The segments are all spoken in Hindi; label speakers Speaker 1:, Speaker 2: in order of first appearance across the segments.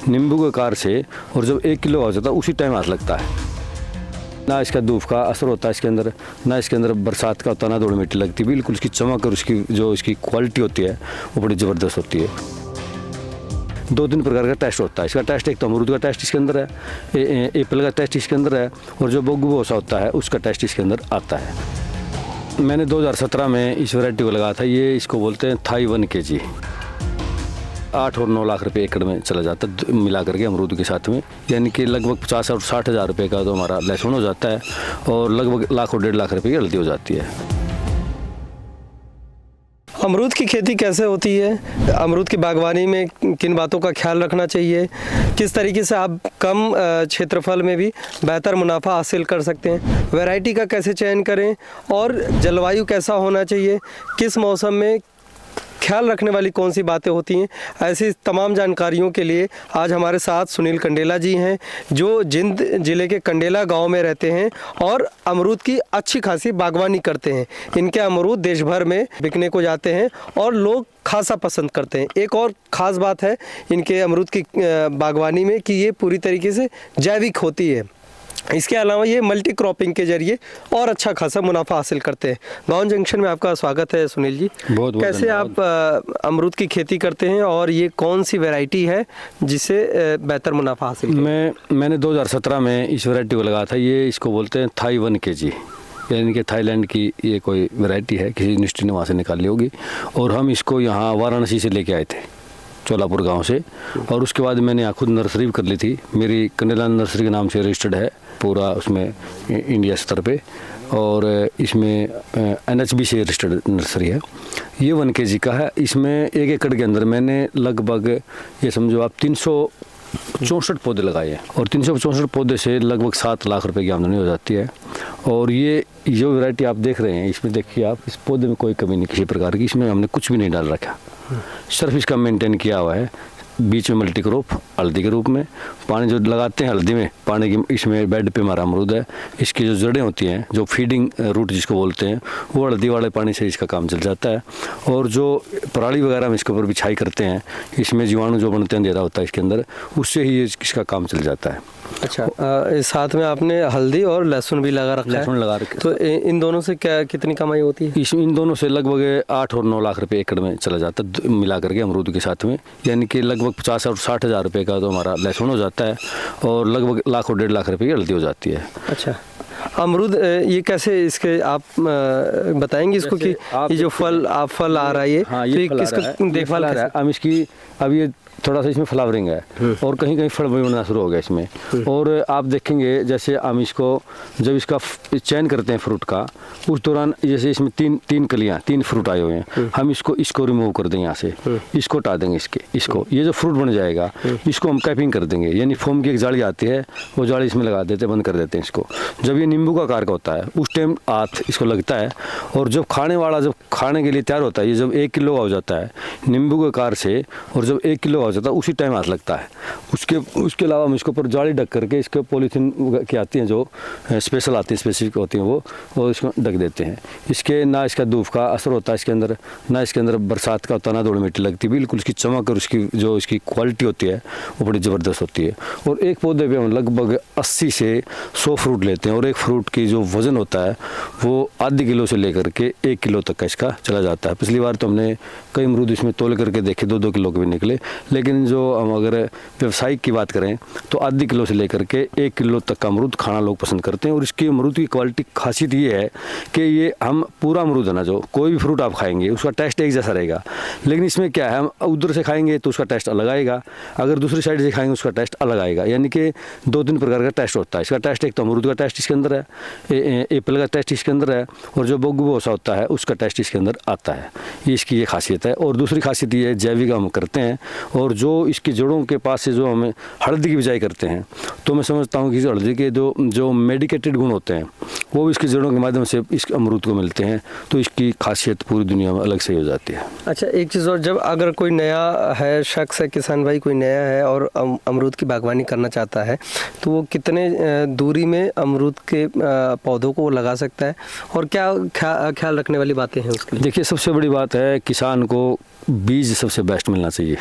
Speaker 1: नींबू के आकार से, और जब 1 किलो हो जाता है उसी टाइम हाथ लगता है। ना इसका धूप का असर होता है इसके अंदर, ना इसके अंदर बरसात का होता, ना धूल मिट्टी लगती, बिल्कुल इसकी चमक और उसकी जो इसकी क्वालिटी होती है वो बड़ी ज़बरदस्त होती है। 2-3 प्रकार का टेस्ट होता है इसका। टेस्ट एक तो अमरूद का टेस्ट इसके अंदर है, एप्पल का टेस्ट इसके अंदर है, और जो बोगुबोसा होता है उसका टेस्ट इसके अंदर आता है। मैंने 2017 में इस वैरायटी को लगाया था। ये इसको बोलते हैं थाई 1 kg। 8 और 9 लाख रुपए एकड़ में चला जाता है मिला करके अमरूद के साथ में, यानी कि लगभग 50 और 60 हज़ार रुपये का तो हमारा लहसुन हो जाता है, और लगभग 1 लाख और 1.5 लाख रुपये की हल्दी हो जाती है।
Speaker 2: अमरूद की खेती कैसे होती है, अमरूद की बागवानी में किन बातों का ख्याल रखना चाहिए, किस तरीके से आप कम क्षेत्रफल में भी बेहतर मुनाफा हासिल कर सकते हैं, वैरायटी का कैसे चयन करें, और जलवायु कैसा होना चाहिए, किस मौसम में ख्याल रखने वाली कौन सी बातें होती हैं, ऐसी तमाम जानकारियों के लिए आज हमारे साथ सुनील कंडेला जी हैं, जो जिंद ज़िले के कंडेला गांव में रहते हैं और अमरूद की अच्छी खासी बागवानी करते हैं। इनके अमरूद देश भर में बिकने को जाते हैं और लोग खासा पसंद करते हैं। एक और ख़ास बात है इनके अमरूद की बागवानी में कि ये पूरी तरीके से जैविक होती है। इसके अलावा ये मल्टी क्रॉपिंग के जरिए और अच्छा खासा मुनाफा हासिल करते हैं। गांव जंक्शन में आपका स्वागत है सुनील जी।
Speaker 1: बहुत
Speaker 2: कैसे आप अमरूद की खेती करते हैं और ये कौन सी वैरायटी है जिससे बेहतर मुनाफा हासिल?
Speaker 1: मैंने 2017 में इस वैरायटी को लगाया था। ये इसको बोलते हैं थाई 1 kg, यानी कि थाईलैंड की ये कोई वैरायटी है, किसी यूनिवर्सिटी ने वहाँ से निकाली होगी, और हम इसको यहाँ वाराणसी से लेके आए थे, चोलापुर गांव से। और उसके बाद मैंने यहाँ खुद नर्सरी भी कर ली थी। मेरी कंडेला नर्सरी के नाम से रजिस्टर्ड है पूरा उसमें इंडिया स्तर पे, और इसमें NHB से रजिस्टर्ड नर्सरी है। ये 1 kg का है। इसमें 1 एकड़ के अंदर मैंने लगभग ये समझो आप 364 पौधे लगाए हैं, और 364 पौधे से लगभग 7 लाख रुपए की आमदनी हो जाती है। और ये जो वैरायटी आप देख रहे हैं, इसमें देखिए आप, इस पौधे में कोई कमी नहीं किसी प्रकार की, इसमें हमने कुछ भी नहीं डाल रखा, सिर्फ इसका मेंटेन किया हुआ है। बीच में मल्टी क्रॉप हल्दी के रूप में, पानी जो लगाते हैं हल्दी में, पानी की इसमें बेड पे हमारा अमरूद है। इसकी जो जड़ें होती हैं, जो फीडिंग रूट जिसको बोलते हैं, वो हल्दी वाले पानी से इसका काम चल जाता है। और जो पराली वगैरह हम इसके ऊपर बिछाई करते हैं, इसमें जीवाणु जो बनते हैं अंधेरा होता है इसके अंदर, उससे ही इसका काम चल जाता है।
Speaker 2: अच्छा, साथ में आपने हल्दी और लहसुन भी लगा रखा है?
Speaker 1: लहसुन लगा रखे।
Speaker 2: तो इन दोनों से क्या कितनी कमाई होती है?
Speaker 1: इन दोनों से लगभग 8 और 9 लाख रुपये एकड़ में चला जाता है मिला करके अमरूद के साथ में, यानी कि लगभग 50 और 60 हज़ार रुपये का तो हमारा लहसुन हो जाता है, और लगभग 1 लाख और 1.5 लाख रुपये की हल्दी हो जाती है।
Speaker 2: अच्छा, अमरूद ये कैसे, इसके आप बताएंगे इसको कि ये जो फल आ रहा है ये,
Speaker 1: हाँ, ये
Speaker 2: किसको देखभाल
Speaker 1: आ रहा है? हम इसकी अब ये थोड़ा सा इसमें फ्लावरिंग है, और कहीं कहीं फल भी बनना शुरू हो गया इसमें। और आप देखेंगे जैसे हम इसको जब इसका चयन करते हैं फ्रूट का, उस दौरान जैसे इसमें तीन कलियां, 3 फ्रूट आए हुए हैं, हम इसको रिमूव कर देंगे यहाँ से, इसको हटा देंगे, इसको ये जो फ्रूट बन जाएगा इसको हम कैपिंग कर देंगे, यानी फोम की एक जाली आती है, वो जाली इसमें लगा देते हैं, बंद कर देते हैं इसको। जब ये नींबू का आकार का होता है उस टाइम हाथ इसको लगता है, और जब खाने के लिए तैयार होता है, ये जब 1 किलो का हो जाता है नींबू के आकार से, और जब 1 किलो हो जाता है उसी टाइम हाथ लगता है। उसके अलावा हम इसके ऊपर जाली ढक करके, इसके पॉलीथीन की आती हैं जो स्पेशल आती है, स्पेसिफिक होती हैं, वो इसको ढक देते हैं। इसके ना इसका धूप का असर होता है इसके अंदर, ना इसके अंदर बरसात का होता, ना धूल मिट्टी लगती, बिल्कुल इसकी चमक और उसकी जो इसकी क्वालिटी होती है वो बड़ी ज़बरदस्त होती है। और एक पौधे पे हम लगभग 80 से 100 फ्रूट लेते हैं, और एक फ्रूट की जो वज़न होता है वो आधी किलो से लेकर के 1 किलो तक का इसका चला जाता है। पिछली बार तो हमने कई अमरूद इसमें तोल करके देखे, 2-2 किलो के भी निकले, लेकिन जो हम अगर व्यवसायिक की बात करें तो आधी किलो से लेकर के 1 किलो तक का अमरूद खाना लोग पसंद करते हैं। और इसकी अमरूद की क्वालिटी खासियत ये है कि ये हम पूरा अमरूद है ना, जो कोई भी फ्रूट आप खाएंगे उसका टेस्ट एक जैसा रहेगा, लेकिन इसमें क्या है, हम उधर से खाएंगे तो उसका टेस्ट अलग आएगा, अगर दूसरी साइड से खाएंगे उसका टेस्ट अलग आएगा, यानी कि 2-3 प्रकार का टेस्ट होता है इसका। टेस्ट एक तो अमरूद का टेस्ट इसके अंदर है, एप्पल का टेस्ट इसके अंदर है, और जो बोगुबोसा होता है उसका टेस्ट इसके अंदर आता है। ये इसकी ये खासियत है। और दूसरी खासियत ये है, जैविक हम करते हैं, और जो इसकी जड़ों के पास से जो हमें हल्दी की बिजाई करते हैं, तो मैं समझता हूँ कि हल्दी के जो मेडिकेटेड गुण होते हैं वो भी इसकी जड़ों के माध्यम से इस अमरूद को मिलते हैं, तो इसकी खासियत पूरी दुनिया में अलग से हो जाती है।
Speaker 2: अच्छा, एक चीज़ और, जब अगर कोई नया है शख्स है, किसान भाई कोई नया है और अमरूद की बागवानी करना चाहता है, तो वो कितने दूरी में अमरूद के पौधों को लगा सकता है, और क्या ख्याल रखने वाली बातें हैं उसके लिए?
Speaker 1: देखिए, सबसे बड़ी बात है किसान को बीज सबसे बेस्ट मिलना चाहिए।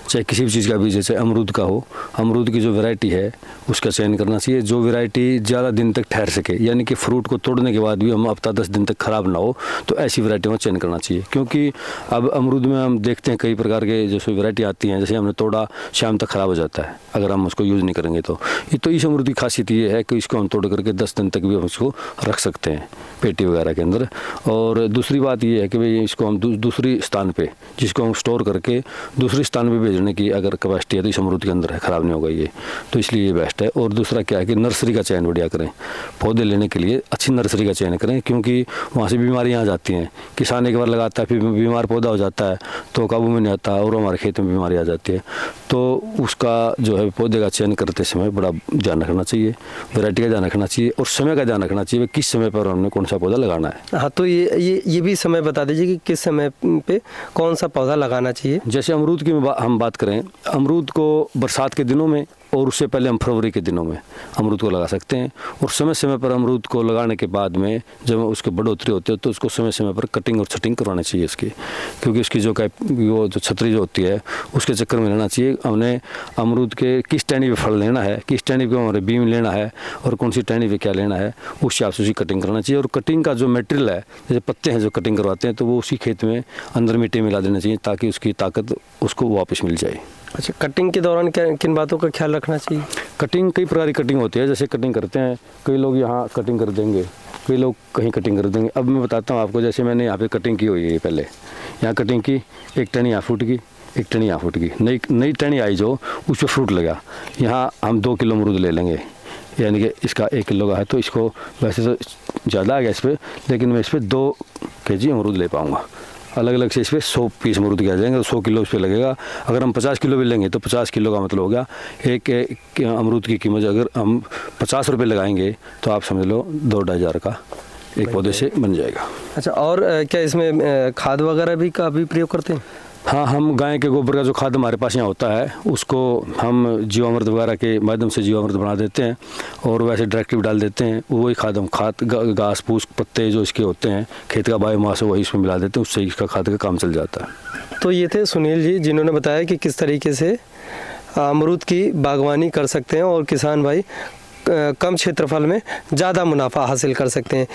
Speaker 1: चाहे किसी भी चीज़ का बीज, जैसे अमरूद का हो, अमरूद की जो वैरायटी है उसका चयन करना चाहिए, जो वैरायटी ज़्यादा दिन तक ठहर सके, यानी कि फ्रूट को तोड़ने के बाद भी हम हफ्ता 10 दिन तक ख़राब ना हो, तो ऐसी वैरायटी का चयन करना चाहिए। क्योंकि अब अमरूद में हम देखते हैं कई प्रकार के जैसे वैरायटी आती हैं, जैसे हमने तोड़ा शाम तक ख़राब हो जाता है अगर हम उसको यूज़ नहीं करेंगे तो इस अमरूद की खासियत ये है कि इसको हम तोड़ करके 10 दिन तक भी हम इसको रख सकते हैं पेटी वगैरह के अंदर। और दूसरी बात ये है कि भाई इसको हम दूसरी स्थान पे, जिसको हम स्टोर करके दूसरी स्थान पे भेजने की अगर कैपेसिटी है तो इस अमरूद के अंदर है, ख़राब नहीं होगा ये, तो इसलिए ये बेस्ट है। और दूसरा क्या है कि नर्सरी का चयन बढ़िया करें, पौधे लेने के लिए अच्छी नर्सरी का चयन करें, क्योंकि वहाँ से बीमारियाँ आ जाती हैं। किसान एक बार लगाता है फिर बीमार पौधा हो जाता है तो काबू में नहीं आता और हमारे खेत में बीमारी आ जाती है, तो उसका जो है पौधे का चयन करते समय बड़ा ध्यान रखना चाहिए, वैरायटी का ध्यान रखना चाहिए और समय का ध्यान रखना चाहिए, किस समय पर हमने कौन सा पौधा लगाना है।
Speaker 2: हाँ, तो ये भी समय बता दीजिए कि किस समय पे कौन सा पौधा लगाना चाहिए।
Speaker 1: जैसे अमरूद की हम बात करें, अमरूद को बरसात के दिनों में और उससे पहले हम फरवरी के दिनों में अमरूद को लगा सकते हैं। और समय समय पर अमरूद को लगाने के बाद में जब उसके बढ़ोतरी होती है तो उसको समय समय पर कटिंग और छटिंग करवानी चाहिए इसकी, क्योंकि उसकी वो जो छतरी जो होती है उसके चक्कर में रहना चाहिए। हमने अमरूद के किस टहनी पे फल लेना है, किस टहनी पे हमारे बीम लेना है और कौन सी टहनी पे क्या लेना है, उस हिसाब से उसकी कटिंग करना चाहिए। और कटिंग का जो मटेरियल है, जैसे पत्ते हैं जो कटिंग करवाते हैं, तो वो उसी खेत में अंदर मिट्टी मिला देना चाहिए ताकि उसकी ताकत उसको वापस मिल जाए।
Speaker 2: अच्छा, कटिंग के दौरान किन बातों का ख्याल रखना चाहिए?
Speaker 1: कटिंग कई प्रकार की कटिंग होती है, जैसे कटिंग करते हैं कई लोग यहाँ कटिंग कर देंगे, कई लोग कहीं कटिंग कर देंगे। अब मैं बताता हूँ आपको, जैसे मैंने यहाँ पे कटिंग की हुई है, पहले यहाँ कटिंग की, एक टहनी यहाँ फूट की, एक टहनी यहाँ फूट की, नई टहनी आई जो उस पर फ्रूट लगा। यहाँ हम 2 किलो अमरूद ले लेंगे, यानी कि इसका 1 किलो का है तो इसको वैसे तो ज़्यादा आ गया इस पर, लेकिन मैं इस पर 2 kg अमरूद ले पाऊँगा। अलग अलग से इस पर 100 पीस अमरूद के आ जाएंगे, तो 100 किलो इस पर लगेगा। अगर हम 50 किलो भी लेंगे तो 50 किलो का मतलब हो गया एक अमरूद की कीमत अगर हम 50 रुपये लगाएंगे तो आप समझ लो 2-2.5 हज़ार का एक पौधे से बन जाएगा।
Speaker 2: अच्छा, और क्या इसमें खाद वगैरह भी का भी प्रयोग करते हैं?
Speaker 1: हाँ, हम गाय के गोबर का जो खाद हमारे पास यहाँ होता है उसको हम जीवामृत वगैरह के माध्यम से जीवामृत बना देते हैं और वैसे डायरेक्टली डाल देते हैं। वही खाद हम घास फूस पत्ते जो इसके होते हैं, खेत का बायोमास है, वही इसमें मिला देते हैं, उससे इसका खाद का काम चल जाता है।
Speaker 2: तो ये थे सुनील जी, जिन्होंने बताया कि किस तरीके से अमरूद की बागवानी कर सकते हैं और किसान भाई कम क्षेत्रफल में ज़्यादा मुनाफा हासिल कर सकते हैं।